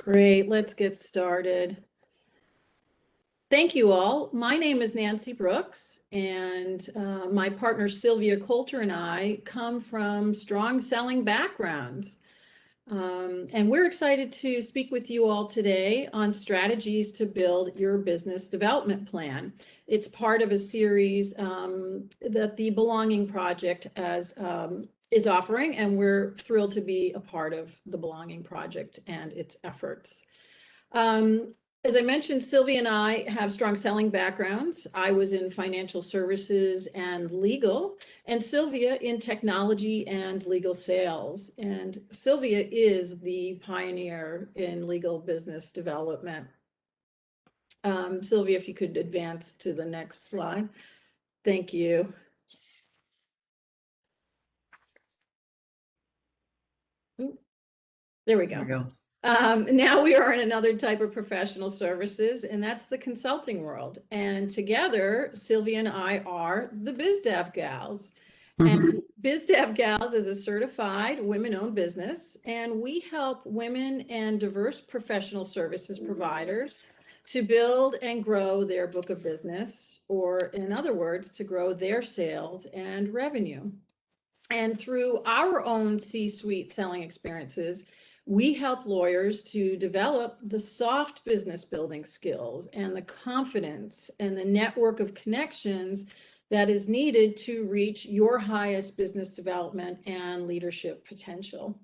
Great, let's get started. Thank you all. My name is Nancy Brooks, and my partner Sylvia Coulter and I come from strong selling backgrounds. And we're excited to speak with you all today on strategies to build your business development plan. It's part of a series that the Belonging Project is offering, and we're thrilled to be a part of the Belonging Project and its efforts. As I mentioned, Sylvia and I have strong selling backgrounds. I was in financial services and legal, and Sylvia in technology and legal sales. And Sylvia is the pioneer in legal business development. Sylvia, if you could advance to the next slide. Thank you. Ooh, there we go. There we go. Now we are in another type of professional services, and that's the consulting world. And together, Sylvia and I are the BizDev Gals. And BizDev Gals is a certified women-owned business, and we help women and diverse professional services providers to build and grow their book of business, or in other words, to grow their sales and revenue. And through our own C-suite selling experiences, we help lawyers to develop the soft business building skills and the confidence and the network of connections that is needed to reach your highest business development and leadership potential.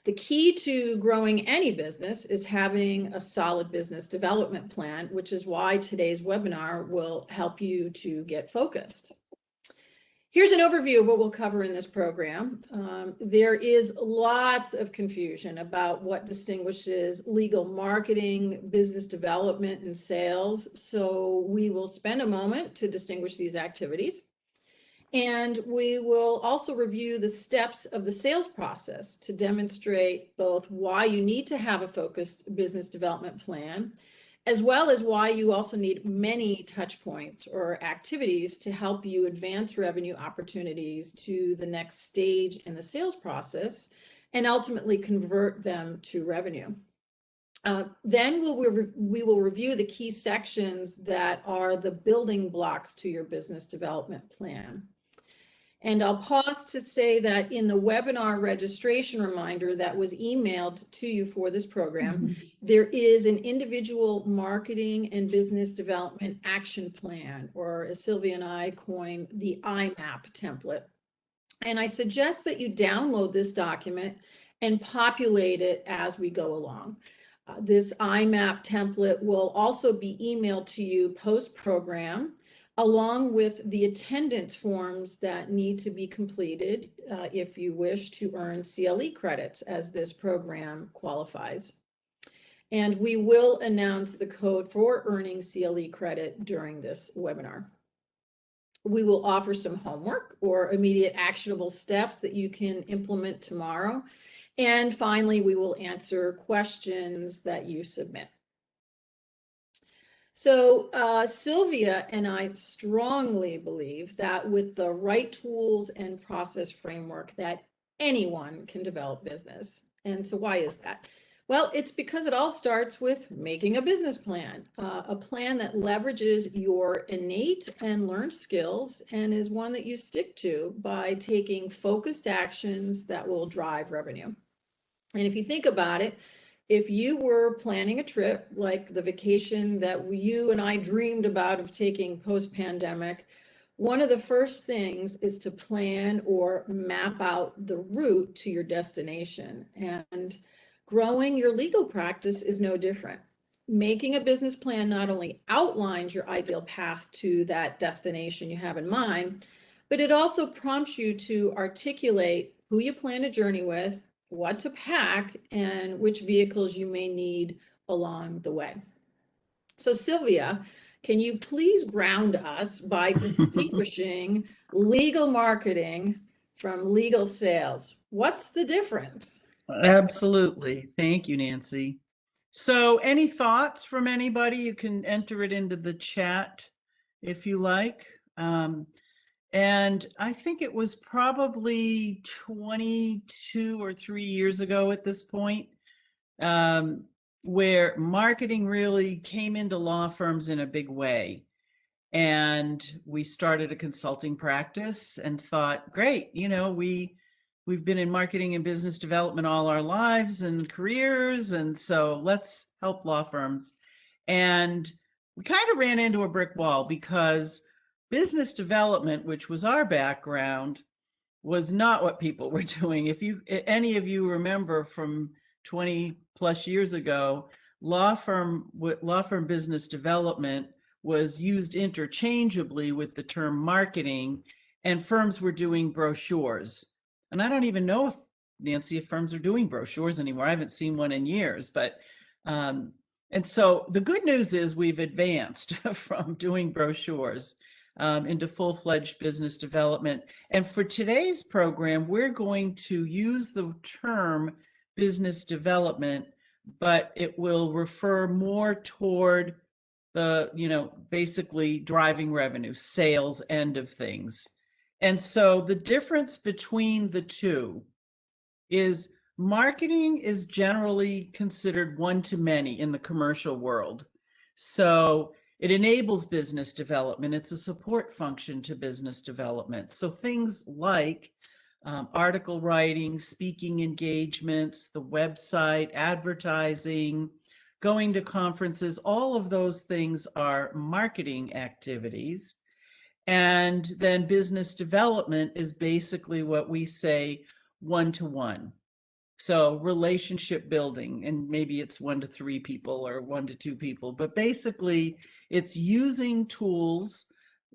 The key to growing any business is having a solid business development plan, which is why today's webinar will help you to get focused. Here's an overview of what we'll cover in this program. There is lots of confusion about what distinguishes legal marketing, business development, and sales. So we will spend a moment to distinguish these activities. And we will also review the steps of the sales process to demonstrate both why you need to have a focused business development plan, as well as why you also need many touch points or activities to help you advance revenue opportunities to the next stage in the sales process and ultimately convert them to revenue. Then we will review the key sections that are the building blocks to your business development plan. And I'll pause to say that in the webinar registration reminder that was emailed to you for this program, there is an individual marketing and business development action plan, or as Sylvia and I coined, the IMAP template. And I suggest that you download this document and populate it as we go along. This IMAP template will also be emailed to you post-program, along with the attendance forms that need to be completed if you wish to earn CLE credits as this program qualifies. And we will announce the code for earning CLE credit during this webinar. We will offer some homework or immediate actionable steps that you can implement tomorrow. And finally, we will answer questions that you submit. So Sylvia and I strongly believe that with the right tools and process framework that anyone can develop business. And so why is that? Well, it's because it all starts with making a business plan, a plan that leverages your innate and learned skills and is one that you stick to by taking focused actions that will drive revenue. And if you think about it, if you were planning a trip like the vacation that you and I dreamed about of taking post-pandemic, one of the first things is to plan or map out the route to your destination. And growing your legal practice is no different. Making a business plan not only outlines your ideal path to that destination you have in mind, but it also prompts you to articulate who you plan to journey with, what to pack, and which vehicles you may need along the way. So Sylvia, can you please ground us by distinguishing legal marketing from legal sales? What's the difference? Absolutely. Thank you, Nancy. So any thoughts from anybody? You can enter it into the chat if you like. And I think it was probably 22 or 3 years ago at this point. where marketing really came into law firms in a big way. And we started a consulting practice and thought, great, we've been in marketing and business development all our lives and careers, and so let's help law firms. And we kind of ran into a brick wall because business development, which was our background, was not what people were doing. If any of you remember from 20 plus years ago, law firm business development was used interchangeably with the term marketing, and firms were doing brochures. And I don't even know if, Nancy, if firms are doing brochures anymore. I haven't seen one in years, but and so the good news is we've advanced from doing brochures into full-fledged business development. And for today's program, we're going to use the term business development, but it will refer more toward the, basically driving revenue, sales end of things. And so the difference between the two is marketing is generally considered one-to-many in the commercial world. So it enables business development. It's a support function to business development. So things like article writing, speaking engagements, the website, advertising, going to conferences, all of those things are marketing activities. And then business development is basically what we say one-to-one. So relationship building, and maybe it's 1 to 3 people or 1 to 2 people, but basically it's using tools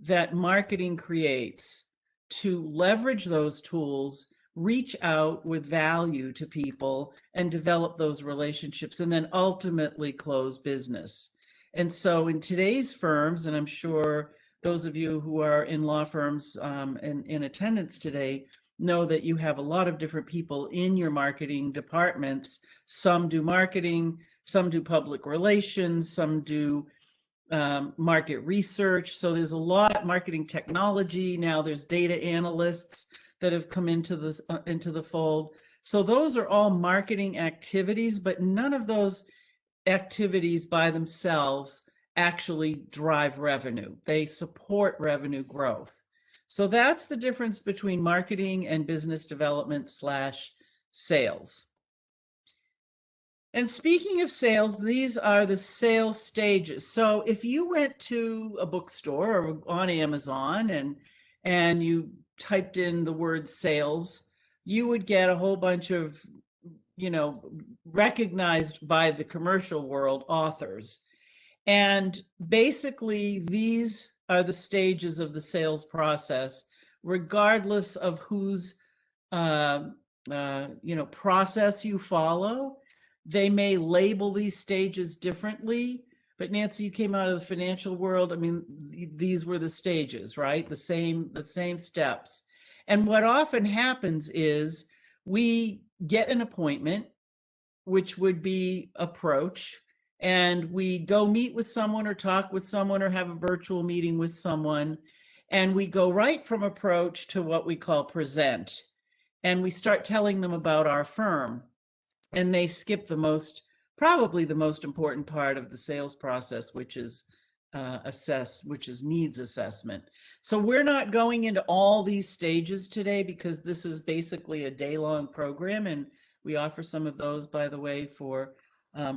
that marketing creates to leverage those tools, reach out with value to people and develop those relationships, and then ultimately close business. And so in today's firms, and I'm sure those of you who are in law firms and in attendance today know that you have a lot of different people in your marketing departments. Some do marketing, some do public relations, some do market research. So there's a lot marketing technology. Now there's data analysts that have come into the fold. So those are all marketing activities, but none of those activities by themselves actually drive revenue. They support revenue growth. So that's the difference between marketing and business development / sales. And speaking of sales, these are the sales stages. So if you went to a bookstore or on Amazon and you typed in the word sales, you would get a whole bunch of, recognized by the commercial world authors. And basically, these are the stages of the sales process, regardless of whose process you follow. They may label these stages differently, but Nancy, you came out of the financial world. I mean, these were the stages, right? The same steps. And what often happens is we get an appointment, which would be approach, and we go meet with someone or talk with someone or have a virtual meeting with someone, and we go right from approach to what we call present. And we start telling them about our firm, and they skip probably the most important part of the sales process, which is needs assessment. So we're not going into all these stages today because this is basically a day-long program, and we offer some of those, by the way, for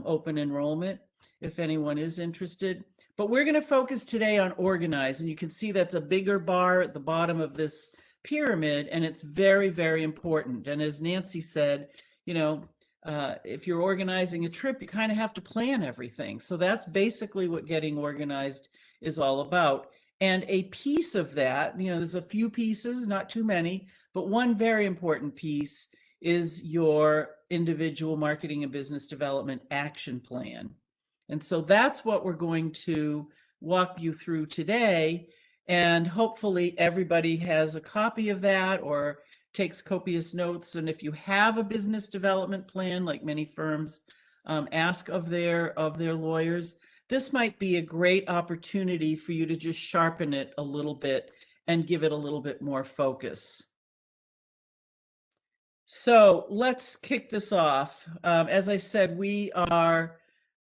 open enrollment if anyone is interested. But we're going to focus today on organize, and you can see that's a bigger bar at the bottom of this pyramid, and it's very, very important. And as Nancy said, if you're organizing a trip, you kind of have to plan everything. So that's basically what getting organized is all about. And a piece of that, there's a few pieces, not too many, but one very important piece is your individual marketing and business development action plan. And so that's what we're going to walk you through today. And hopefully everybody has a copy of that or takes copious notes. And if you have a business development plan, like many firms ask of their lawyers, this might be a great opportunity for you to just sharpen it a little bit and give it a little bit more focus. So let's kick this off. As I said, we are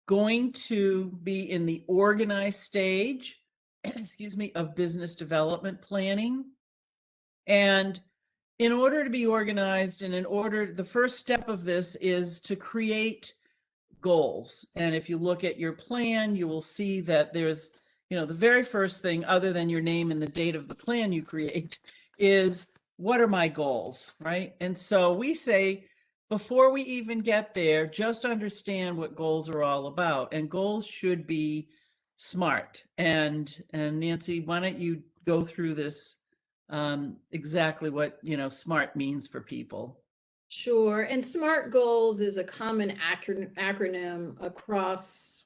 going to be in the organized stage, excuse me, of business development planning. And in order to be organized and the first step of this is to create goals. And if you look at your plan, you will see that there's, the very first thing other than your name and the date of the plan you create is, what are my goals, right? And so we say, before we even get there, just understand what goals are all about. And goals should be smart. And Nancy, why don't you go through this, exactly what, smart means for people. Sure. And SMART goals is a common acronym across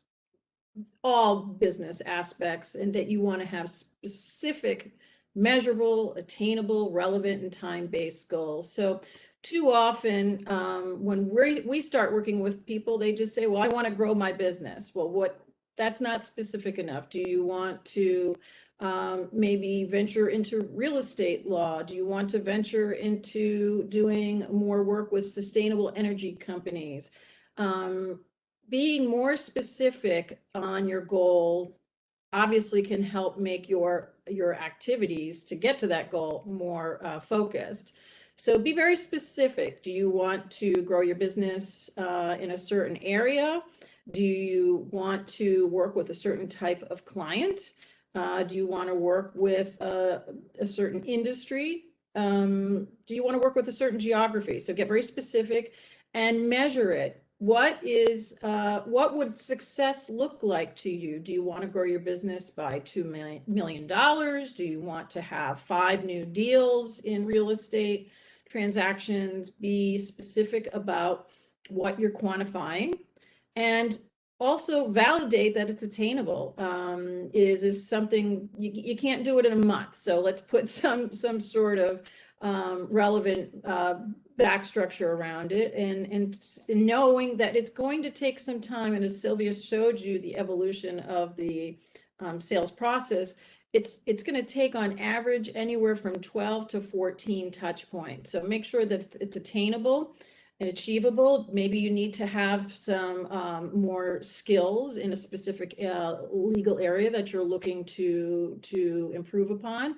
all business aspects, and that you want to have specific, measurable, attainable, relevant, and time-based goals. So too often, when we start working with people, they just say, well, I want to grow my business. Well, that's not specific enough. Do you want to maybe venture into real estate law? Do you want to venture into doing more work with sustainable energy companies? Being more specific on your goal obviously can help make your activities to get to that goal more focused. So be very specific. Do you want to grow your business in a certain area? Do you want to work with a certain type of client? Do you want to work with a certain industry? Do you want to work with a certain geography? So get very specific and measure it. What would success look like to you? Do you want to grow your business by $2 million? Do you want to have 5 new deals in real estate transactions? Be specific about what you're quantifying, and also validate that it's attainable. Is something you can't do it in a month. So let's put some sort of relevant back structure around it, and knowing that it's going to take some time. And as Sylvia showed you the evolution of the sales process, it's going to take on average anywhere from 12 to 14 touch points. So make sure that it's attainable and achievable. Maybe you need to have some more skills in a specific legal area that you're looking to improve upon.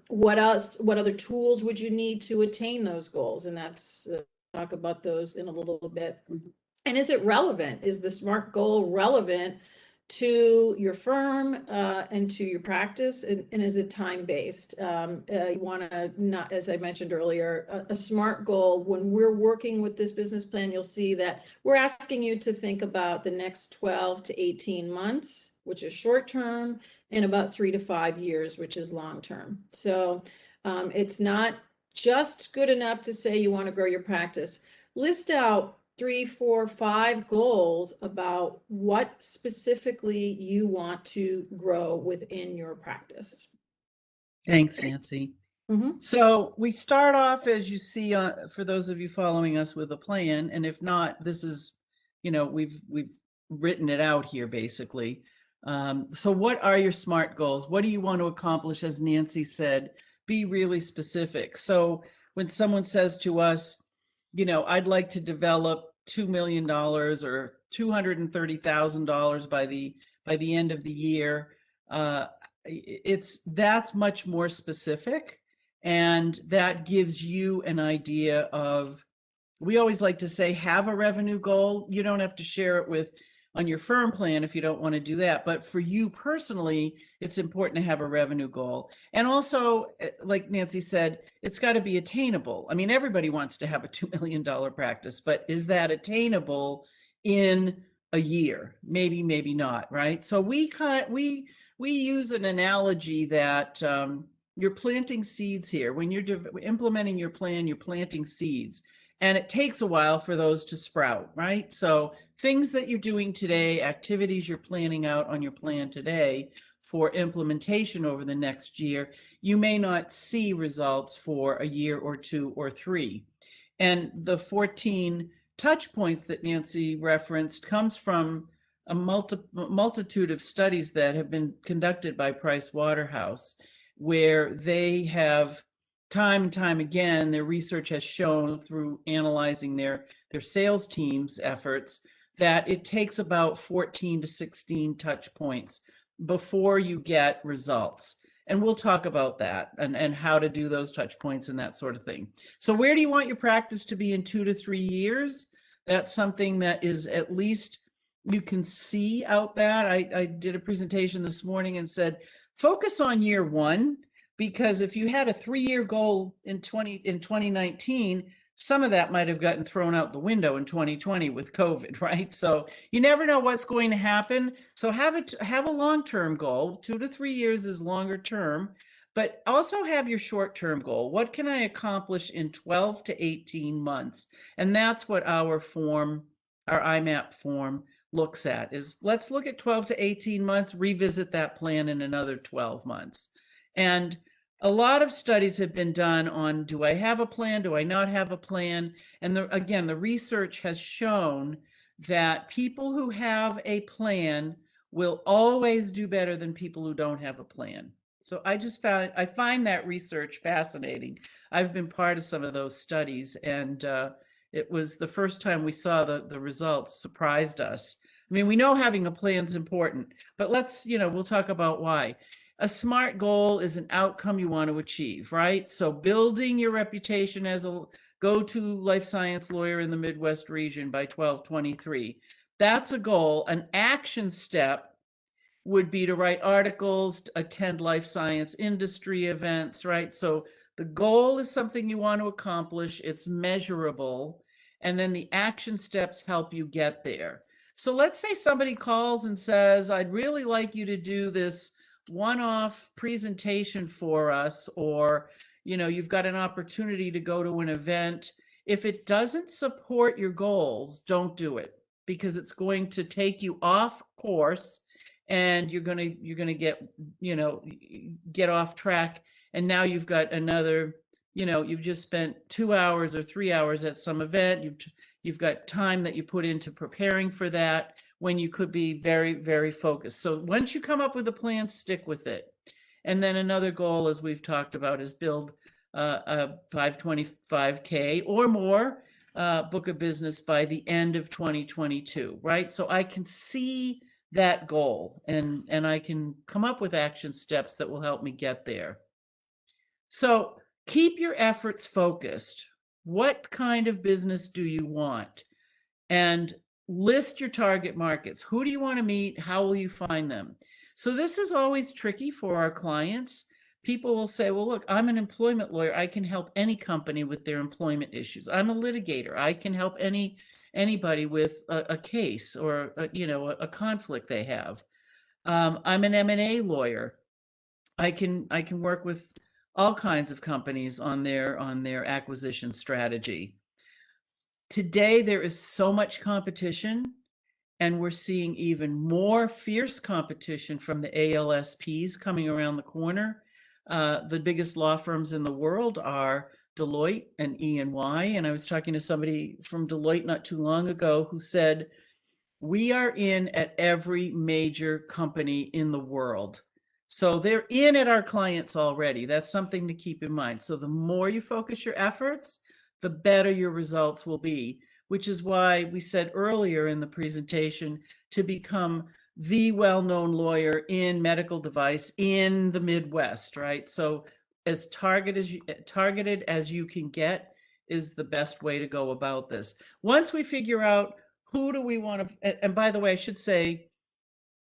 What else? What other tools would you need to attain those goals? And that's talk about those in a little bit. And is it relevant? Is the SMART goal relevant to your firm and to your practice? And is it time-based? You want to not, as I mentioned earlier, a SMART goal. When we're working with this business plan, you'll see that we're asking you to think about the next 12 to 18 months, which is short term, and about 3 to 5 years, which is long term. So it's not just good enough to say you want to grow your practice. List out 3, 4, 5 goals about what specifically you want to grow within your practice. Thanks, Nancy. So we start off, as you see, for those of you following us, with a plan. And if not, this is, we've written it out here basically. So what are your SMART goals? What do you want to accomplish? As Nancy said, be really specific. So when someone says to us, I'd like to develop $2 million or $230,000 by the end of the year, that's much more specific, and that gives you an idea of. We always like to say, have a revenue goal. You don't have to share it on your firm plan if you don't want to do that. But for you personally, it's important to have a revenue goal. And also, like Nancy said, it's got to be attainable. I mean, everybody wants to have a $2 million practice, but is that attainable in a year? Maybe, maybe not, right? So we use an analogy that you're planting seeds here. When you're implementing your plan, you're planting seeds. And it takes a while for those to sprout, right? So things that you're doing today, activities you're planning out on your plan today for implementation over the next year, you may not see results for a year or 2 or 3. And the 14 touch points that Nancy referenced comes from a multitude of studies that have been conducted by Price Waterhouse, where they have time and time again, their research has shown through analyzing their sales team's efforts that it takes about 14 to 16 touch points before you get results. And we'll talk about that and how to do those touch points and that sort of thing. So where do you want your practice to be in 2 to 3 years? That's something that is at least you can see out that. I did a presentation this morning and said, focus on year one, because if you had a 3-year goal in 2019, some of that might have gotten thrown out the window in 2020 with COVID, right? So you never know what's going to happen. So have a long-term goal. 2 to 3 years is longer term, but also have your short-term goal. What can I accomplish in 12 to 18 months? And that's what our IMAP form looks at, is let's look at 12 to 18 months, revisit that plan in another 12 months. And a lot of studies have been done on, do I have a plan? Do I not have a plan? And again, the research has shown that people who have a plan will always do better than people who don't have a plan. So I find that research fascinating. I've been part of some of those studies, and it was the first time we saw the results surprised us. I mean, we know having a plan is important, but we'll talk about why. A SMART goal is an outcome you want to achieve, right? So building your reputation as a go-to life science lawyer in the Midwest region by 12/23. That's a goal. An action step would be to write articles, to attend life science industry events, right? So the goal is something you want to accomplish. It's measurable. And then the action steps help you get there. So let's say somebody calls and says, I'd really like you to do this one-off presentation for us, or you've got an opportunity to go to an event. If it doesn't support your goals, don't do it, because it's going to take you off course, and you're going to get off track, and now you've got another, you've just spent 2 hours or 3 hours at some event. You've got time that you put into preparing for that, when you could be very, very focused. So once you come up with a plan, stick with it. And then another goal, as we've talked about, is build a 525K or more book of business by the end of 2022, right? So I can see that goal, and I can come up with action steps that will help me get there. So keep your efforts focused. What kind of business do you want? And list your target markets. Who do you want to meet? How will you find them? So this is always tricky for our clients. People will say, well, look, I'm an employment lawyer. I can help any company with their employment issues. I'm a litigator. I can help anybody with a case or a conflict they have. I'm an M&A lawyer. I can work with all kinds of companies on their acquisition strategy. Today, there is so much competition, and we're seeing even more fierce competition from the ALSPs coming around the corner. The biggest law firms in the world are Deloitte and E&Y. And I was talking to somebody from Deloitte not too long ago who said, we are in at every major company in the world. So they're in at our clients already. That's something to keep in mind. So the more you focus your efforts, the better your results will be, which is why we said earlier in the presentation to become the well-known lawyer in medical device in the Midwest, right? So as targeted as you can get is the best way to go about this. Once we figure out who do we want to, and by the way, I should say,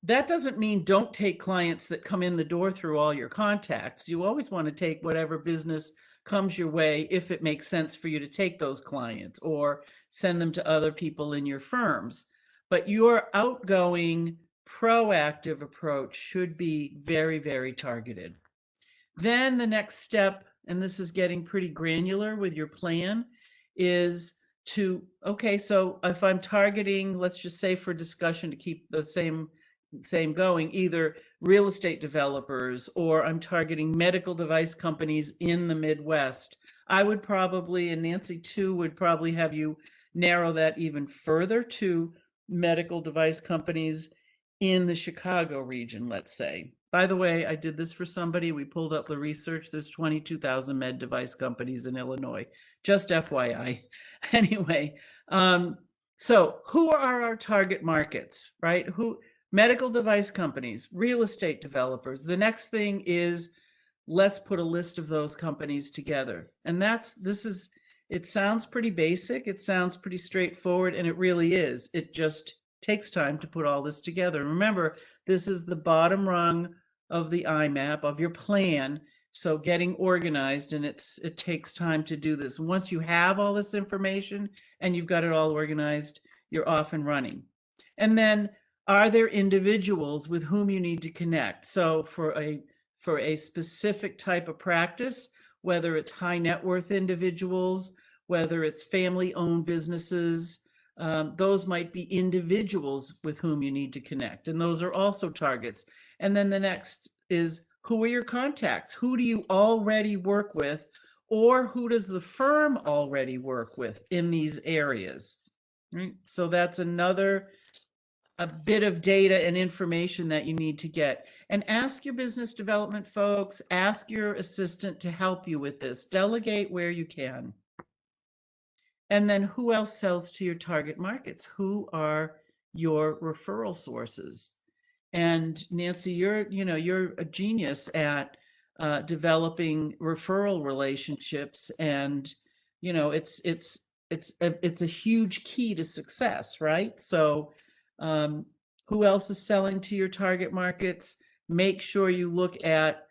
that doesn't mean don't take clients that come in the door through all your contacts. You always want to take whatever business comes your way if it makes sense for you to take those clients or send them to other people in your firms. But your outgoing, proactive approach should be very, very targeted. Then the next step, and this is getting pretty granular with your plan, is okay, so if I'm targeting, let's just say for discussion to keep the same going, either real estate developers or I'm targeting medical device companies in the Midwest, I would probably, and Nancy too, would probably have you narrow that even further to medical device companies in the Chicago region, let's say. By the way, I did this for somebody. We pulled up the research. There's 22,000 med device companies in Illinois. Just FYI. Anyway, so who are our target markets, right? Who medical device companies, real estate developers. The next thing is let's put a list of those companies together. And it sounds pretty basic. It sounds pretty straightforward, and it really is. It just takes time to put all this together. Remember, this is the bottom rung of the IMAP of your plan. So getting organized, and it takes time to do this. Once you have all this information and you've got it all organized, you're off and running. And then, are there individuals with whom you need to connect? So for a specific type of practice, whether it's high net worth individuals, whether it's family owned businesses, those might be individuals with whom you need to connect. And those are also targets. And then the next is, who are your contacts? Who do you already work with? Or who does the firm already work with in these areas? Right? So that's a bit of data and information that you need to get. And ask your business development folks, ask your assistant to help you with this. Delegate where you can. And then who else sells to your target markets? Who are your referral sources? And Nancy, you're a genius at developing referral relationships, and it's a huge key to success, right? So who else is selling to your target markets? Make sure you look at,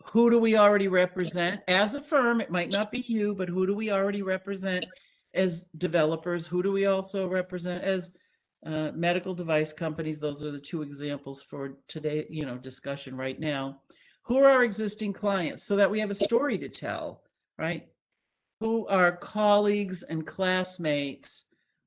who do we already represent as a firm? It might not be you, but who do we already represent as developers? Who do we also represent as medical device companies? Those are the two examples for today, discussion right now. Who are our existing clients, so that we have a story to tell, right? Who are colleagues and classmates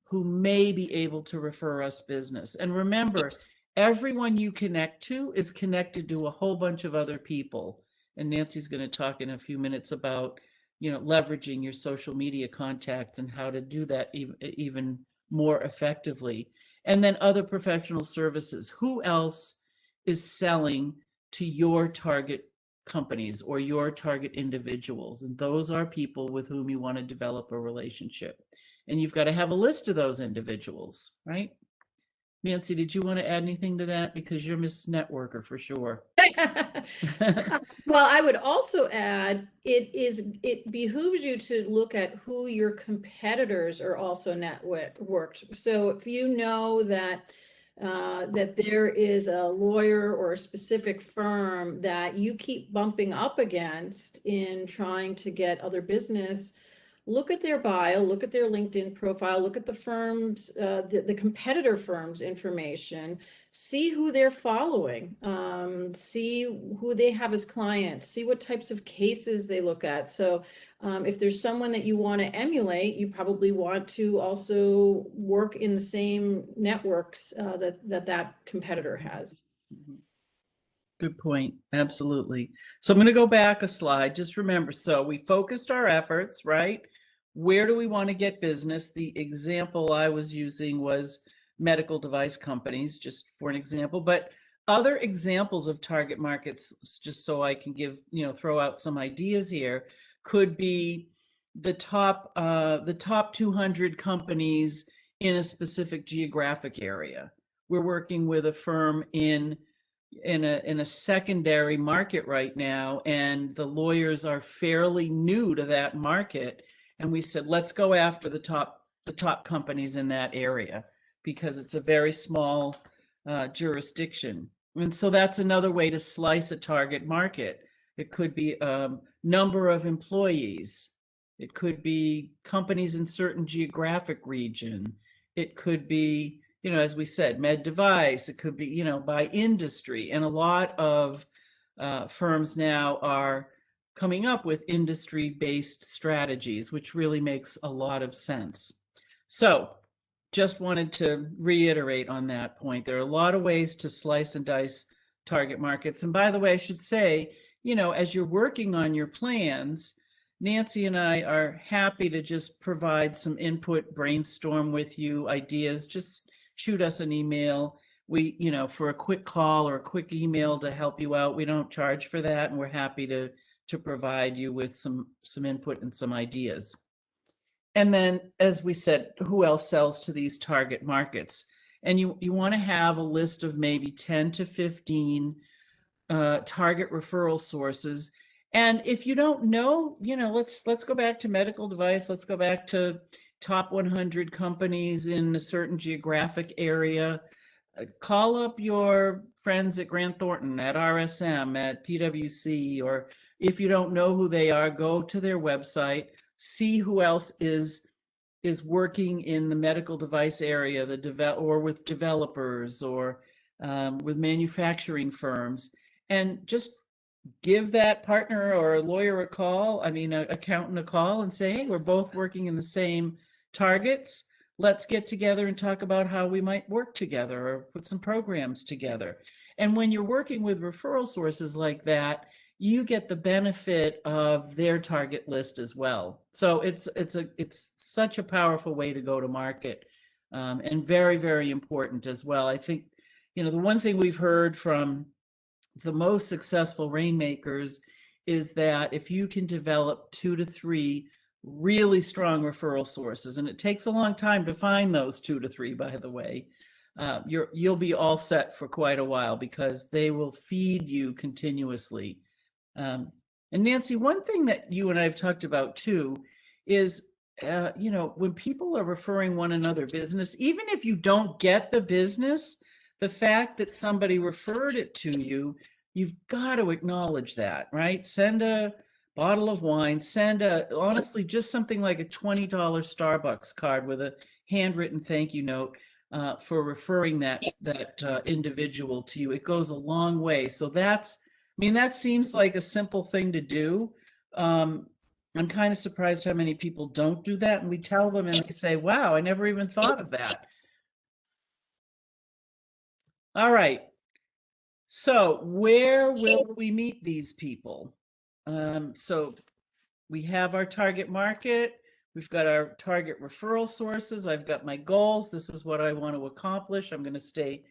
who may be able to refer us business? And remember, everyone you connect to is connected to a whole bunch of other people. And Nancy's going to talk in a few minutes about, leveraging your social media contacts and how to do that even more effectively. And then other professional services. Who else is selling to your target companies or your target individuals? And those are people with whom you want to develop a relationship. And you've got to have a list of those individuals, right? Nancy, did you want to add anything to that? Because you're Miss Networker for sure. Well, I would also add, it behooves you to look at who your competitors are also networked. So if you know that there is a lawyer or a specific firm that you keep bumping up against in trying to get other business, look at their bio, look at their LinkedIn profile, look at the firm's, the competitor firm's information, see who they're following, see who they have as clients, see what types of cases they look at. So if there's someone that you want to emulate, you probably want to also work in the same networks that competitor has. Good point. Absolutely. So I'm going to go back a slide. Just remember, so we focused our efforts, right? Where do we want to get business? The example I was using was medical device companies, just for an example, but other examples of target markets, just so I can throw out some ideas here, could be the top 200 companies in a specific geographic area. We're working with a firm in a secondary market right now, and the lawyers are fairly new to that market, and we said, let's go after the top companies in that area, because it's a very small jurisdiction. And so that's another way to slice a target market. It could be number of employees. It could be companies in certain geographic region. It could be, as we said, med device. It could be, by industry. And a lot of firms now are coming up with industry-based strategies, which really makes a lot of sense. So just wanted to reiterate on that point. There are a lot of ways to slice and dice target markets. And by the way, I should say, as you're working on your plans, Nancy and I are happy to just provide some input, brainstorm with you ideas. Just shoot us an email. we, for a quick call or a quick email to help you out, we don't charge for that, and we're happy to provide you with some input and some ideas. And then, as we said, who else sells to these target markets? And you want to have a list of maybe 10 to 15 target referral sources. And if you don't know, let's go back to medical device. Let's go back to top 100 companies in a certain geographic area. Call up your friends at Grant Thornton, at RSM, at PwC, or if you don't know who they are, go to their website, see who else is working in the medical device area, or with developers, or with manufacturing firms, and just give that partner or lawyer a call, accountant a call, and say, hey, we're both working in the same targets. Let's get together and talk about how we might work together or put some programs together. And when you're working with referral sources like that, you get the benefit of their target list as well. So it's such a powerful way to go to market, and very, very important as well. I think, the one thing we've heard from the most successful rainmakers is that if you can develop 2 to 3 really strong referral sources, and it takes a long time to find those 2 to 3, by the way, you'll be all set for quite a while, because they will feed you continuously. And Nancy, one thing that you and I have talked about too is, when people are referring one another business, even if you don't get the business, the fact that somebody referred it to you, you've got to acknowledge that, right? Send a bottle of wine, honestly, just something like a $20 Starbucks card with a handwritten thank you note for referring that individual to you. It goes a long way. So that seems like a simple thing to do. I'm kind of surprised how many people don't do that. And we tell them and they say, wow, I never even thought of that. All right. So where will we meet these people? So we have our target market. We've got our target referral sources. I've got my goals. This is what I want to accomplish. I'm going to stay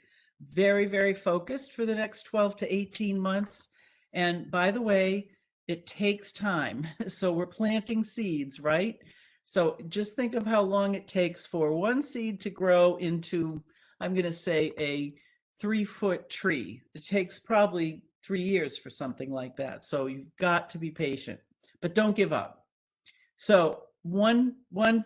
very, very focused for the next 12 to 18 months. And by the way, it takes time. So we're planting seeds, right? So just think of how long it takes for one seed to grow into, I'm going to say, a 3-foot tree. It takes probably 3 years for something like that. So you've got to be patient, but don't give up. So one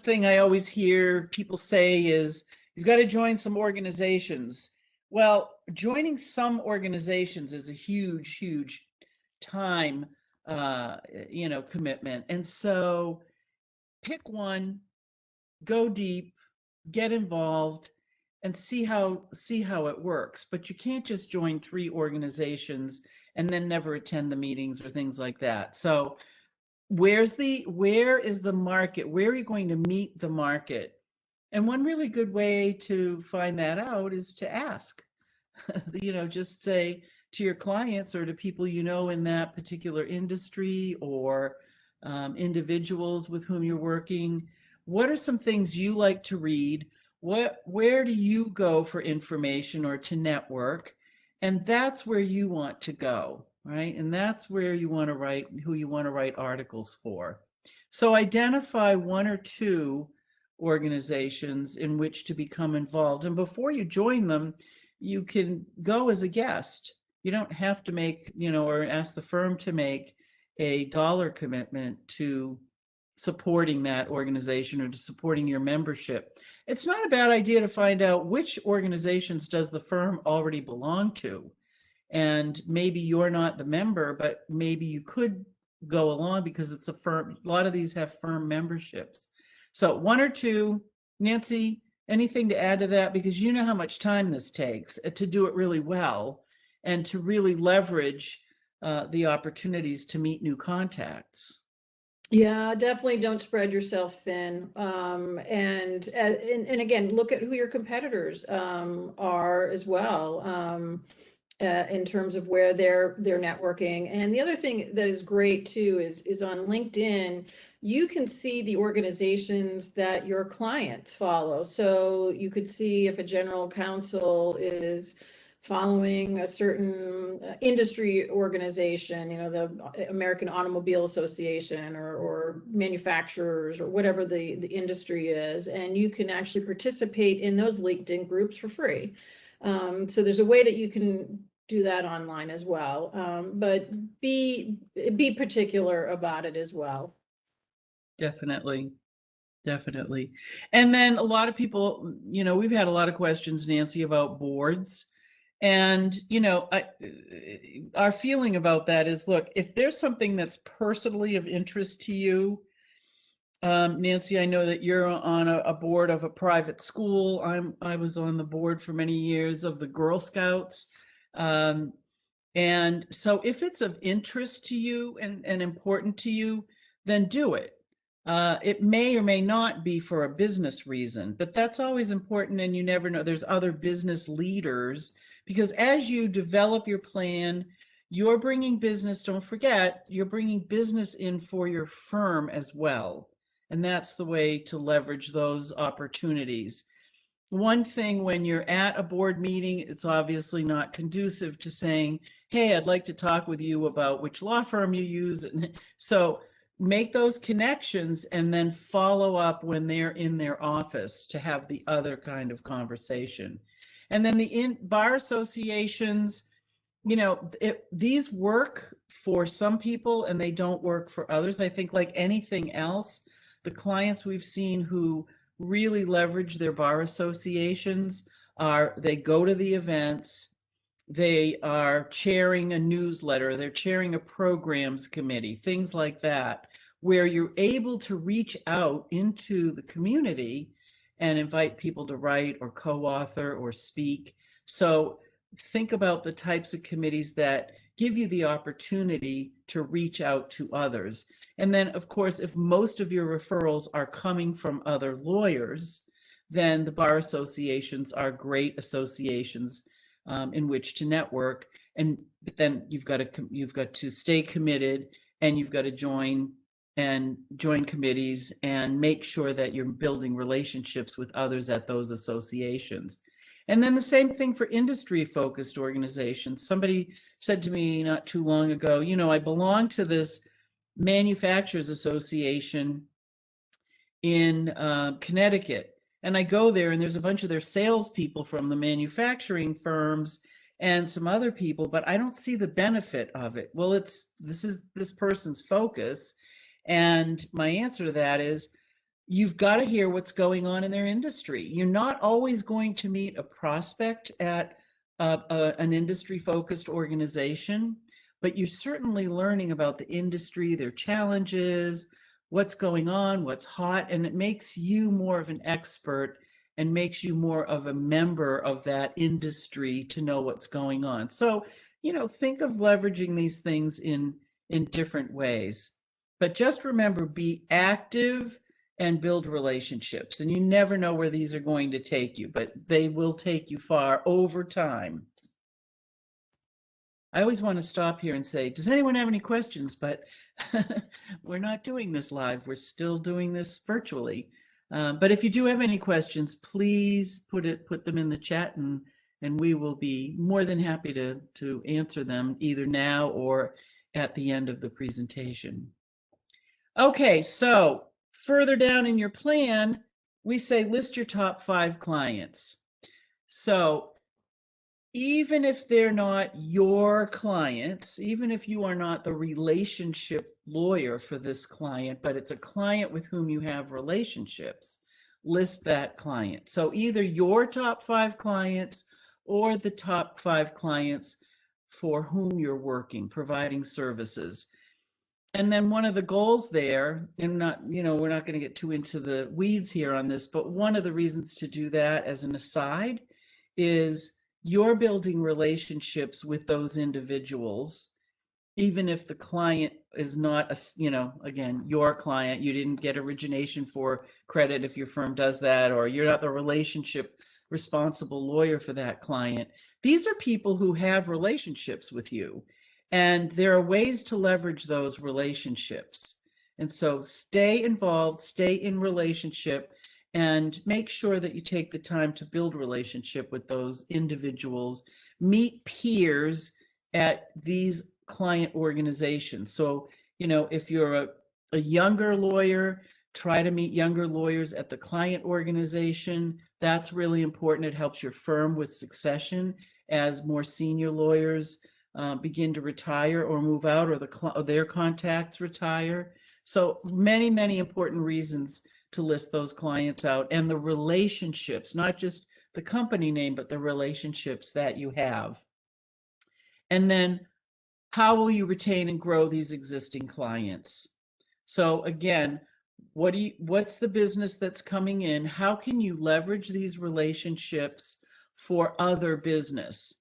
thing I always hear people say is, you've got to join some organizations. Well, joining some organizations is a huge, huge time, commitment. And so pick one, go deep, get involved, and see how it works. But you can't just join 3 organizations and then never attend the meetings or things like that. So where is the market? Where are you going to meet the market? And one really good way to find that out is to ask. Just say to your clients or to people in that particular industry, or individuals with whom you're working, what are some things you like to read? Where do you go for information or to network? And that's where you want to go, right? And that's where you want to write, who you want to write articles for. So identify 1 or 2 organizations in which to become involved. And before you join them, you can go as a guest. You don't have to make, or ask the firm to make a dollar commitment to supporting that organization or to supporting your membership. It's not a bad idea to find out which organizations does the firm already belong to. And maybe you're not the member, but maybe you could go along because it's a firm. A lot of these have firm memberships. So 1 or 2, Nancy, anything to add to that? Because you know how much time this takes to do it really well and to really leverage the opportunities to meet new contacts. Yeah, definitely don't spread yourself thin. And again, look at who your competitors are as well, in terms of where they're networking. And the other thing that is great too is on LinkedIn, you can see the organizations that your clients follow. So you could see if a general counsel is following a certain industry organization, the American Automobile Association or manufacturers or whatever the industry is, and you can actually participate in those LinkedIn groups for free. So there's a way that you can do that online as well, but be particular about it as well. Definitely. Definitely. And then a lot of people, we've had a lot of questions, Nancy, about boards. And, our feeling about that is, look, if there's something that's personally of interest to you, Nancy, I know that you're on a board of a private school. I was on the board for many years of the Girl Scouts. And so if it's of interest to you and important to you, then do it. It may or may not be for a business reason, but that's always important, and you never know. There's other business leaders, because as you develop your plan, you're bringing business, don't forget, you're bringing business in for your firm as well. And that's the way to leverage those opportunities. One thing, when you're at a board meeting, it's obviously not conducive to saying, hey, I'd like to talk with you about which law firm you use. So make those connections and then follow up when they're in their office to have the other kind of conversation. And then the bar associations, these work for some people and they don't work for others. I think, like anything else, the clients we've seen who really leverage their bar associations they go to the events, they are chairing a newsletter, they're chairing a programs committee, things like that, where you're able to reach out into the community and invite people to write or co-author or speak. So think about the types of committees that give you the opportunity to reach out to others. And then, of course, if most of your referrals are coming from other lawyers, then the bar associations are great associations in which to network. But then you've got to stay committed, and you've got to join committees and make sure that you're building relationships with others at those associations. And then the same thing for industry-focused organizations. Somebody said to me not too long ago, I belong to this manufacturers association in Connecticut. And I go there, and there's a bunch of their salespeople from the manufacturing firms and some other people, but I don't see the benefit of it. Well, this is this person's focus. And my answer to that is, you've got to hear what's going on in their industry. You're not always going to meet a prospect at an industry-focused organization, but you're certainly learning about the industry, their challenges, what's going on, what's hot, and it makes you more of an expert and makes you more of a member of that industry to know what's going on. So, think of leveraging these things in different ways. But just remember, be active and build relationships. And you never know where these are going to take you, but they will take you far over time. I always want to stop here and say, does anyone have any questions? But we're not doing this live. We're still doing this virtually. But if you do have any questions, please put them in the chat, and we will be more than happy to answer them either now or at the end of the presentation. Okay, so further down in your plan, we say list your top 5 clients. So even if they're not your clients, even if you are not the relationship lawyer for this client, but it's a client with whom you have relationships, list that client. So either your top 5 clients or the top 5 clients for whom you're working, providing services. And then one of the goals there, and we're not going to get too into the weeds here on this, but one of the reasons to do that, as an aside, is you're building relationships with those individuals, even if the client is not again, your client. You didn't get origination for credit if your firm does that, or you're not the relationship responsible lawyer for that client. These are people who have relationships with you. And there are ways to leverage those relationships. And so stay involved, stay in relationship, and make sure that you take the time to build relationship with those individuals. Meet peers at these client organizations. So, if you're a younger lawyer, try to meet younger lawyers at the client organization. That's really important. It helps your firm with succession as more senior lawyers begin to retire or move out, or their contacts retire. So many, many important reasons to list those clients out, and the relationships, not just the company name, but the relationships that you have. And then how will you retain and grow these existing clients? So again, what's the business that's coming in? How can you leverage these relationships for other business?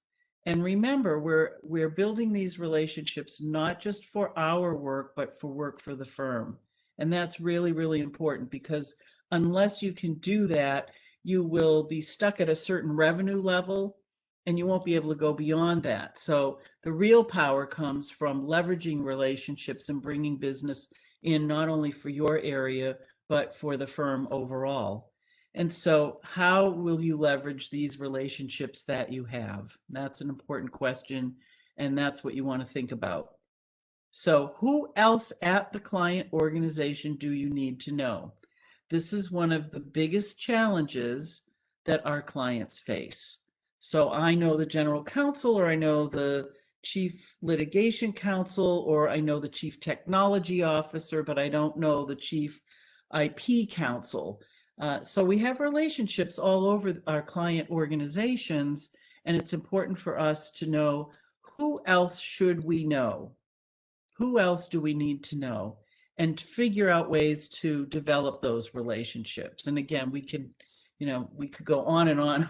And remember, we're building these relationships not just for our work, but for work for the firm. And that's really, really important, because unless you can do that, you will be stuck at a certain revenue level and you won't be able to go beyond that. So the real power comes from leveraging relationships and bringing business in, not only for your area, but for the firm overall. And so how will you leverage these relationships that you have? That's an important question, and that's what you want to think about. So who else at the client organization do you need to know? This is one of the biggest challenges that our clients face. So I know the general counsel, or I know the chief litigation counsel, or I know the chief technology officer, but I don't know the chief IP counsel. So we have relationships all over our client organizations, and it's important for us to know, who else should we know? Who else do we need to know? And figure out ways to develop those relationships. And again, we could go on and on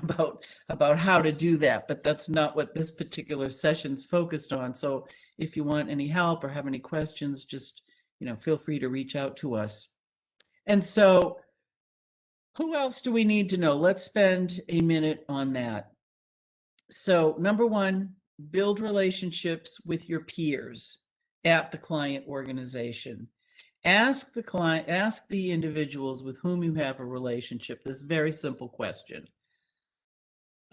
about how to do that, but that's not what this particular session's focused on. So if you want any help or have any questions, just feel free to reach out to us. And so who else do we need to know? Let's spend a minute on that. So number one, build relationships with your peers at the client organization. Ask the individuals with whom you have a relationship this very simple question.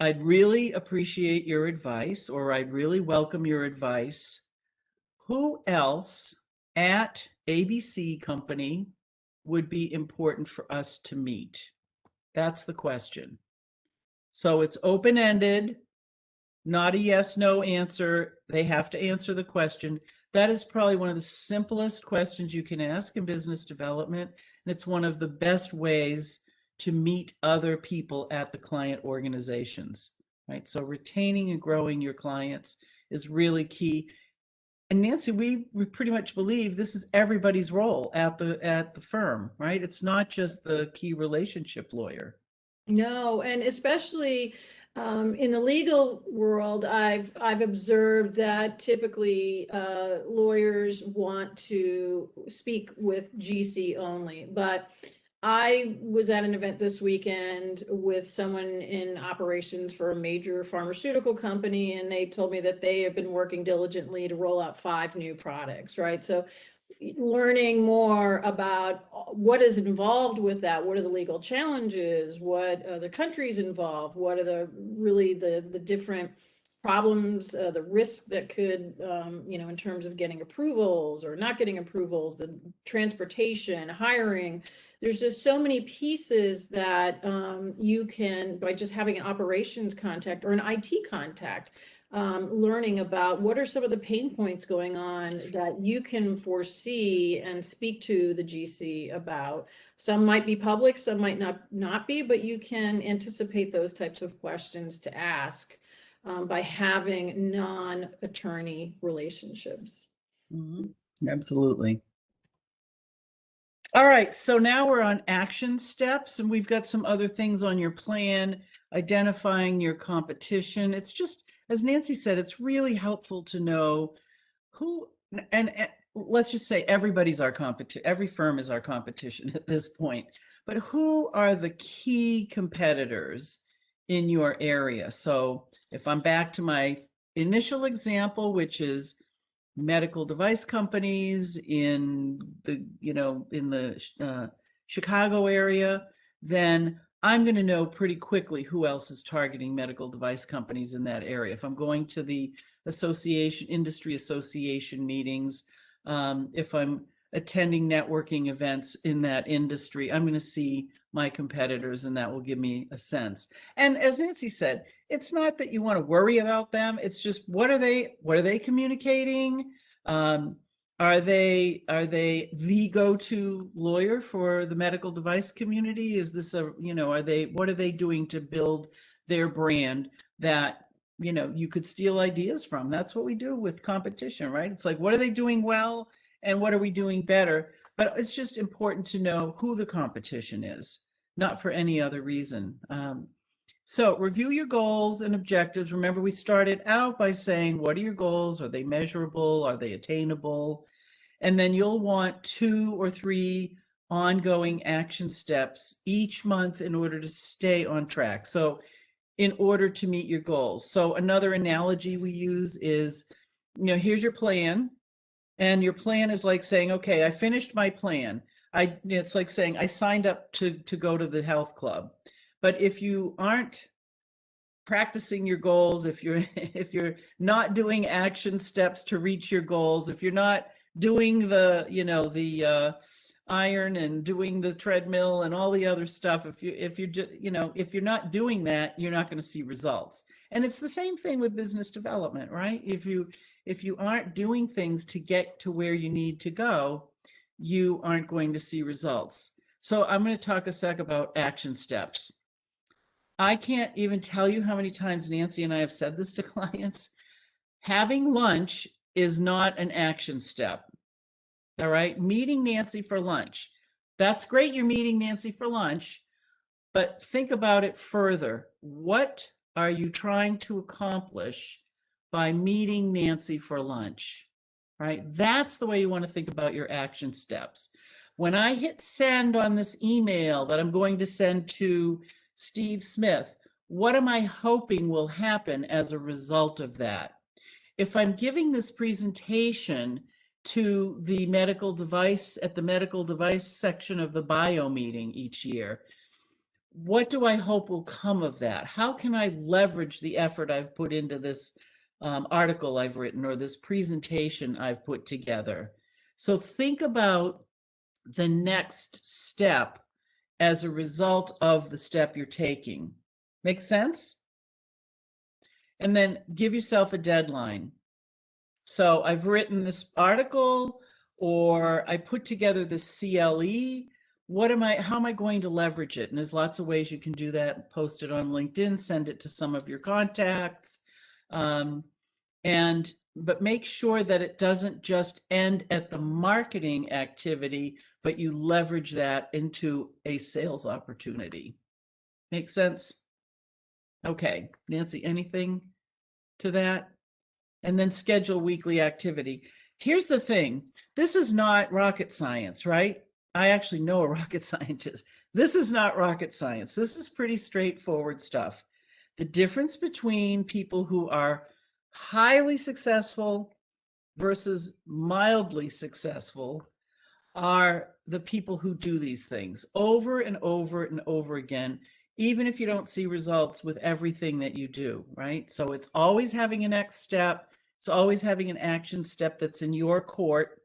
I'd really appreciate your advice, or I'd really welcome your advice. Who else at ABC Company would be important for us to meet? That's the question. So it's open-ended, not a yes, no answer. They have to answer the question. That is probably one of the simplest questions you can ask in business development. And it's one of the best ways to meet other people at the client organizations, right? So retaining and growing your clients is really key. And Nancy, we pretty much believe this is everybody's role at the firm, right? It's not just the key relationship lawyer. No, and especially in the legal world, I've observed that typically lawyers want to speak with GC only. But I was at an event this weekend with someone in operations for a major pharmaceutical company, and they told me that they have been working diligently to roll out 5 new products, right? So learning more about what is involved with that, what are the legal challenges, what are the countries involved, what are the different problems, the risk that could, in terms of getting approvals or not getting approvals, the transportation, hiring. There's just so many pieces that you can, by just having an operations contact or an IT contact, learning about what are some of the pain points going on that you can foresee and speak to the GC about. Some might be public, some might not be, but you can anticipate those types of questions to ask by having non-attorney relationships. Mm-hmm. Absolutely. All right, so now we're on action steps, and we've got some other things on your plan, identifying your competition. It's just, as Nancy said, it's really helpful to know who, and let's just say everybody's our competition, every firm is our competition at this point, but who are the key competitors in your area? So if I'm back to my initial example, which is medical device companies in the, in the Chicago area, then I'm going to know pretty quickly who else is targeting medical device companies in that area. If I'm going to the industry association meetings, if I'm attending networking events in that industry, I'm going to see my competitors, and that will give me a sense. And as Nancy said, it's not that you want to worry about them. It's just, what are they communicating? Are they the go-to lawyer for the medical device community? Is this what are they doing to build their brand that, you could steal ideas from? That's what we do with competition, right? It's like, what are they doing well and what are we doing better? But it's just important to know who the competition is, not for any other reason. So review your goals and objectives. Remember, we started out by saying, what are your goals? Are they measurable? Are they attainable? And then you'll want 2 or 3 ongoing action steps each month in order to stay on track. So in order to meet your goals. So another analogy we use is, here's your plan. And your plan is like saying, okay, I finished my plan. It's like saying I signed up to go to the health club. But if you aren't practicing your goals, if you're not doing action steps to reach your goals, if you're not doing the iron and doing the treadmill and all the other stuff, if you're not doing that, you're not going to see results. And it's the same thing with business development, right? If you aren't doing things to get to where you need to go, you aren't going to see results. So I'm going to talk a sec about action steps. I can't even tell you how many times Nancy and I have said this to clients. Having lunch is not an action step. All right. Meeting Nancy for lunch. That's great. You're meeting Nancy for lunch, but think about it further. What are you trying to accomplish by meeting Nancy for lunch? Right? That's the way you want to think about your action steps. When I hit send on this email that I'm going to send to Steve Smith, what am I hoping will happen as a result of that? If I'm giving this presentation to the medical device at the medical device section of the bio meeting each year, what do I hope will come of that? How can I leverage the effort I've put into this article I've written or this presentation I've put together? So think about the next step as a result of the step you're taking. Make sense? And then give yourself a deadline. So I've written this article, or I put together this CLE. How am I going to leverage it? And there's lots of ways you can do that. Post it on LinkedIn, send it to some of your contacts. But make sure that it doesn't just end at the marketing activity, but you leverage that into a sales opportunity. Make sense? Okay, Nancy, anything to that? And then schedule weekly activity. Here's the thing. This is not rocket science, right? I actually know a rocket scientist. This is not rocket science. This is pretty straightforward stuff. The difference between people who are highly successful versus mildly successful are the people who do these things over and over and over again, even if you don't see results with everything that you do, right? So it's always having a next step. It's always having an action step that's in your court,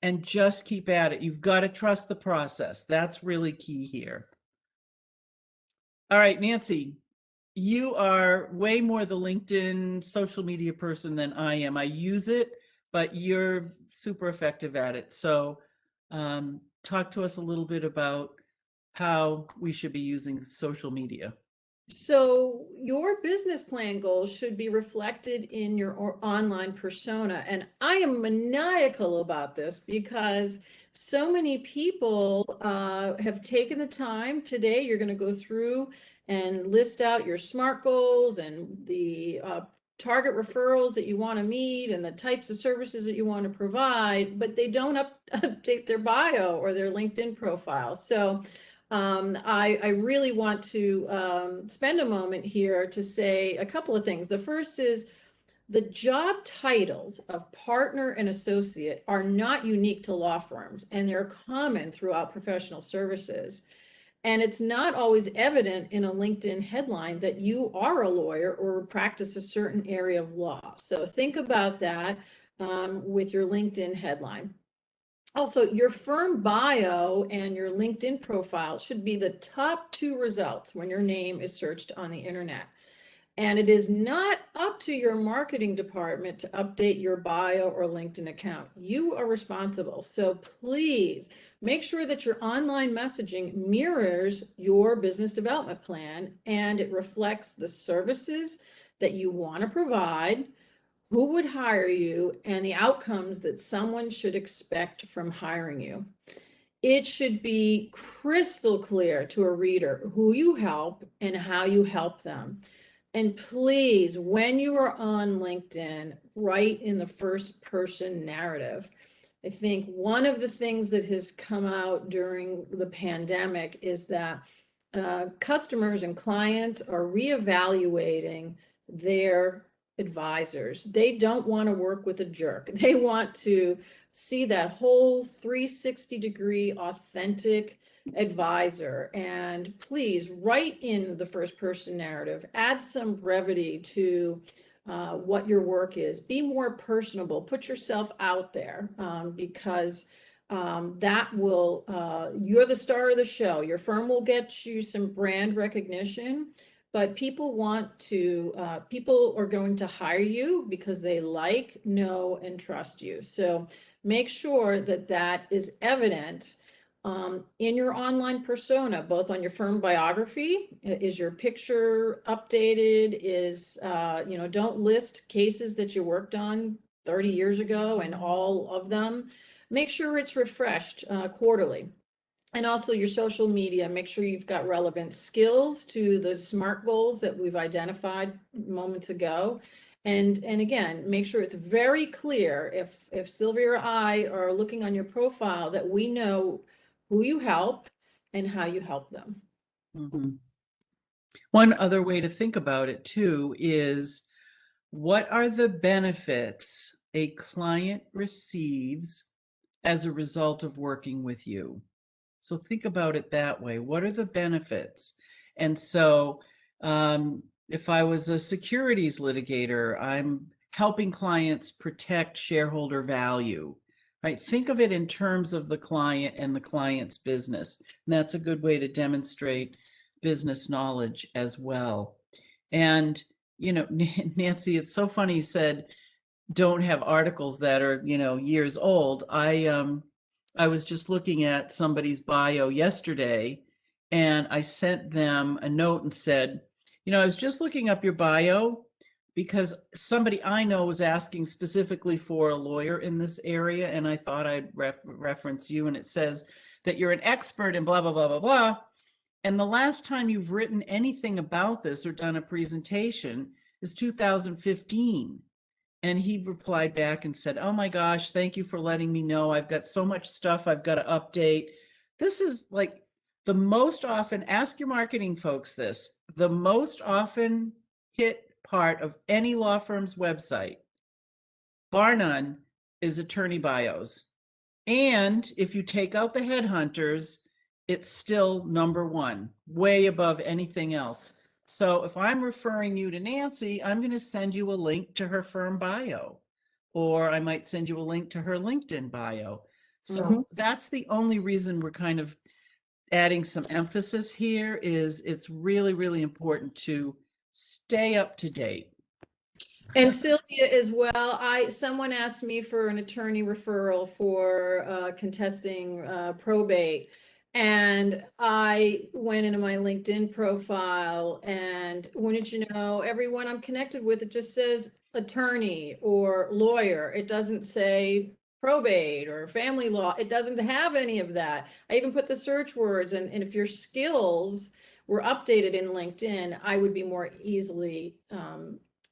and just keep at it. You've got to trust the process. That's really key here. All right, Nancy, you are way more the LinkedIn social media person than I am. I use it, but you're super effective at it. So talk to us a little bit about how we should be using social media. So your business plan goals should be reflected in your online persona. And I am maniacal about this because so many people have taken the time today. You're going to go through and list out your SMART goals and the target referrals that you want to meet and the types of services that you want to provide, but they don't update their bio or their LinkedIn profile. So I really want to spend a moment here to say a couple of things. The first is the job titles of partner and associate are not unique to law firms, and they're common throughout professional services. And it's not always evident in a LinkedIn headline that you are a lawyer or practice a certain area of law. So think about that with your LinkedIn headline. Also, your firm bio and your LinkedIn profile should be the top two results when your name is searched on the internet. And it is not up to your marketing department to update your bio or LinkedIn account. You are responsible. So please make sure that your online messaging mirrors your business development plan and it reflects the services that you want to provide, who would hire you, and the outcomes that someone should expect from hiring you. It should be crystal clear to a reader who you help and how you help them. And please, when you are on LinkedIn, write in the first person narrative. I think one of the things that has come out during the pandemic is that customers and clients are reevaluating their advisors. They don't want to work with a jerk. They want to see that whole 360-degree authentic advisor. And please write in the first person narrative, add some brevity to what your work is, be more personable, put yourself out there because that will, you're the star of the show. Your firm will get you some brand recognition, but people are going to hire you because they like, know, and trust you. So make sure that that is evident in your online persona, both on your firm biography. Is your picture updated? Don't list cases that you worked on 30 years ago and all of them. Make sure it's refreshed quarterly. And also your social media, make sure you've got relevant skills to the SMART goals that we've identified moments ago. And again, make sure it's very clear if Sylvia or I are looking on your profile that we know who you help and how you help them. Mm-hmm. One other way to think about it too is what are the benefits a client receives as a result of working with you? So think about it that way. What are the benefits? And so if I was a securities litigator, I'm helping clients protect shareholder value, right? Think of it in terms of the client and the client's business. And that's a good way to demonstrate business knowledge as well. And, Nancy, it's so funny you said don't have articles that are, years old. I was just looking at somebody's bio yesterday and I sent them a note and said, I was just looking up your bio because somebody I know was asking specifically for a lawyer in this area. And I thought I'd reference you. And it says that you're an expert in blah, blah, blah, blah, blah. And the last time you've written anything about this or done a presentation is 2015. And he replied back and said, oh my gosh, thank you for letting me know. I've got so much stuff I've got to update. This is like the most often, ask your marketing folks this, the most often hit part of any law firm's website, bar none, is attorney bios. And if you take out the headhunters, it's still number one, way above anything else. So if I'm referring you to Nancy, I'm going to send you a link to her firm bio, or I might send you a link to her LinkedIn bio. So that's the only reason we're kind of adding some emphasis here is it's really, really important to stay up to date. And Sylvia as well, someone asked me for an attorney referral for contesting probate. And I went into my LinkedIn profile and wouldn't you know, everyone I'm connected with, it just says attorney or lawyer. It doesn't say probate or family law. It doesn't have any of that. I even put the search words and if your skills were updated in LinkedIn, I would be more easily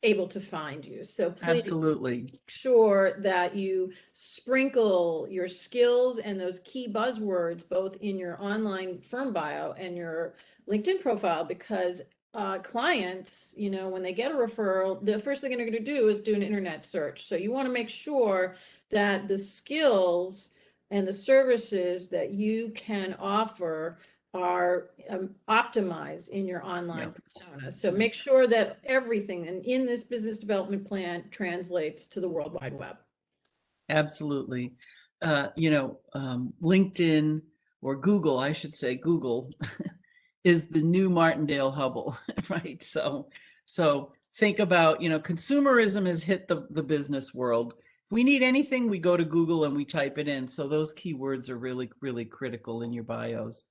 able to find you. So please Absolutely. make sure that you sprinkle your skills and those key buzzwords both in your online firm bio and your LinkedIn profile, because clients, when they get a referral, the first thing they're going to do is do an internet search. So you want to make sure that the skills and the services that you can offer are optimized in your Yeah. online persona. So make sure that everything in this business development plan translates to the World Wide Web. Absolutely. LinkedIn, or Google, I should say Google, is the new Martindale Hubble, right? So think about, consumerism has hit the business world. If we need anything, we go to Google and we type it in. So those keywords are really, really critical in your bios.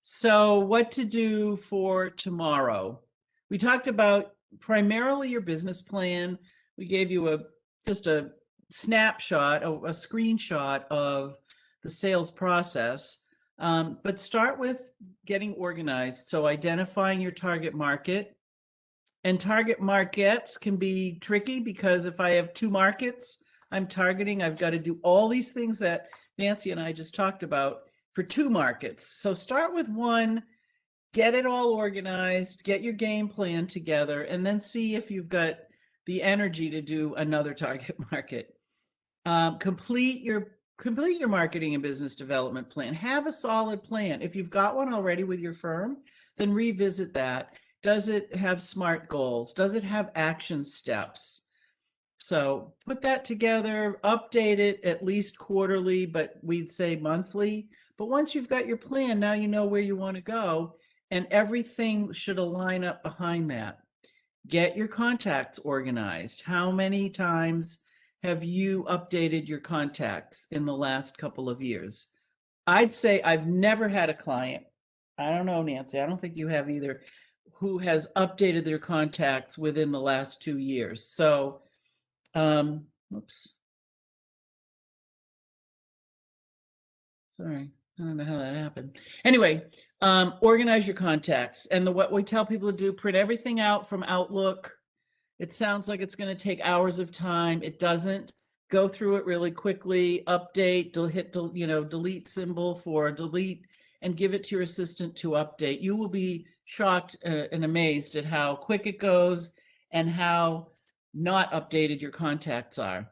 So what to do for tomorrow? We talked about primarily your business plan. We gave you just a snapshot, a screenshot of the sales process. But start with getting organized. So identifying your target market. And target markets can be tricky because if I have two markets I'm targeting, I've got to do all these things that Nancy and I just talked about for two markets. So start with one, get it all organized, get your game plan together, and then see if you've got the energy to do another target market. Complete your marketing and business development plan. Have a solid plan. If you've got one already with your firm, then revisit that. Does it have SMART goals? Does it have action steps? So put that together, update it at least quarterly, but we'd say monthly. But once you've got your plan, now you know where you want to go, and everything should align up behind that. Get your contacts organized. How many times have you updated your contacts in the last couple of years? I'd say I've never had a client, I don't know, Nancy, I don't think you have either, who has updated their contacts within the last 2 years. So, oops, sorry, I don't know how that happened. Anyway, organize your contacts. And what we tell people to do, print everything out from Outlook. It sounds like it's going to take hours of time. It doesn't. Go through it really quickly, update, hit delete symbol for delete, and give it to your assistant to update. You will be shocked and amazed at how quick it goes and how not updated your contacts are.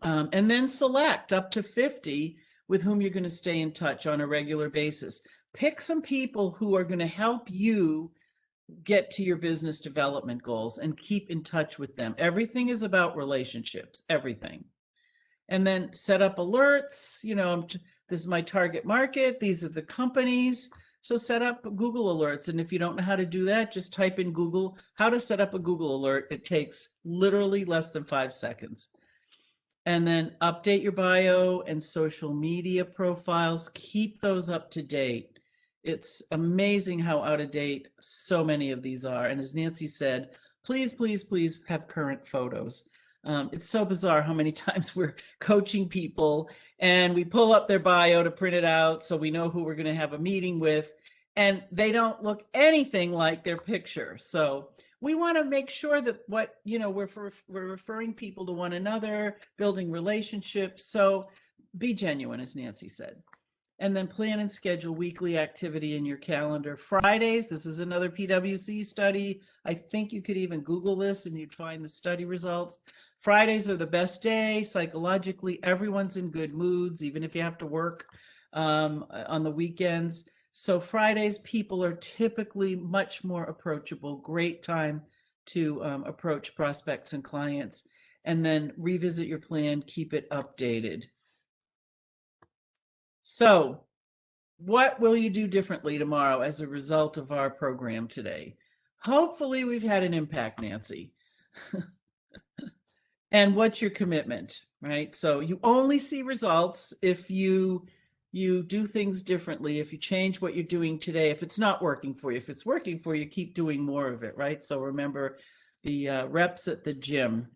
And then select up to 50 with whom you're going to stay in touch on a regular basis. Pick some people who are going to help you get to your business development goals and keep in touch with them. Everything is about relationships, everything. And then set up alerts. This is my target market. These are the companies. So set up Google alerts. And if you don't know how to do that, just type in Google, how to set up a Google alert. It takes literally less than 5 seconds. And then update your bio and social media profiles. Keep those up to date. It's amazing how out of date so many of these are. And as Nancy said, please, please, please have current photos. It's so bizarre how many times we're coaching people and we pull up their bio to print it out so we know who we're going to have a meeting with, and they don't look anything like their picture. So we want to make sure that we're referring people to one another, building relationships. So be genuine, as Nancy said. And then plan and schedule weekly activity in your calendar. Fridays, this is another PwC study. I think you could even Google this and you'd find the study results. Fridays are the best day. Psychologically, everyone's in good moods, even if you have to work on the weekends. So Fridays, people are typically much more approachable. Great time to approach prospects and clients. And then revisit your plan, keep it updated. So what will you do differently tomorrow as a result of our program today? Hopefully we've had an impact, Nancy. And what's your commitment, right? So you only see results if you do things differently, if you change what you're doing today, if it's not working for you. If it's working for you, keep doing more of it, right? So remember the reps at the gym.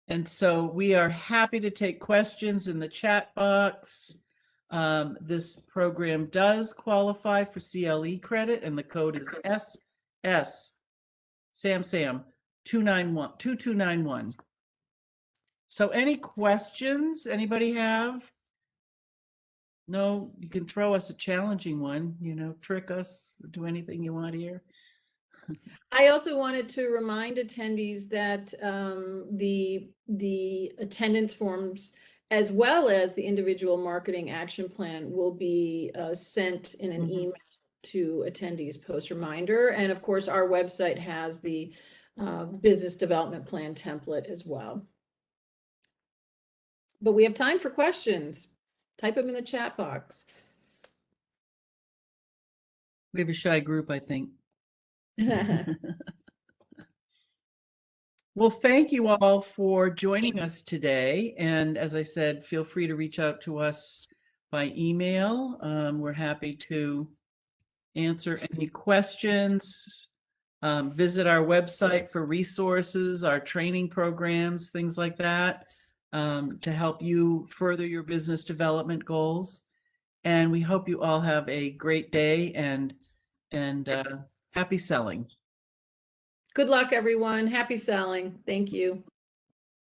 And so we are happy to take questions in the chat box. This program does qualify for CLE credit, and the code is SS Sam 2291. So any questions anybody have? No, you can throw us a challenging one, trick us, do anything you want here. I also wanted to remind attendees that the attendance forms, as well as the individual marketing action plan, will be sent in an email to attendees post reminder. And of course, our website has the business development plan template as well. But we have time for questions. Type them in the chat box. We have a shy group, I think. Well, thank you all for joining us today. And as I said, feel free to reach out to us by email. We're happy to answer any questions. Visit our website for resources, our training programs, things like that, to help you further your business development goals. And we hope you all have a great day and happy selling. Good luck, everyone. Happy selling. Thank you.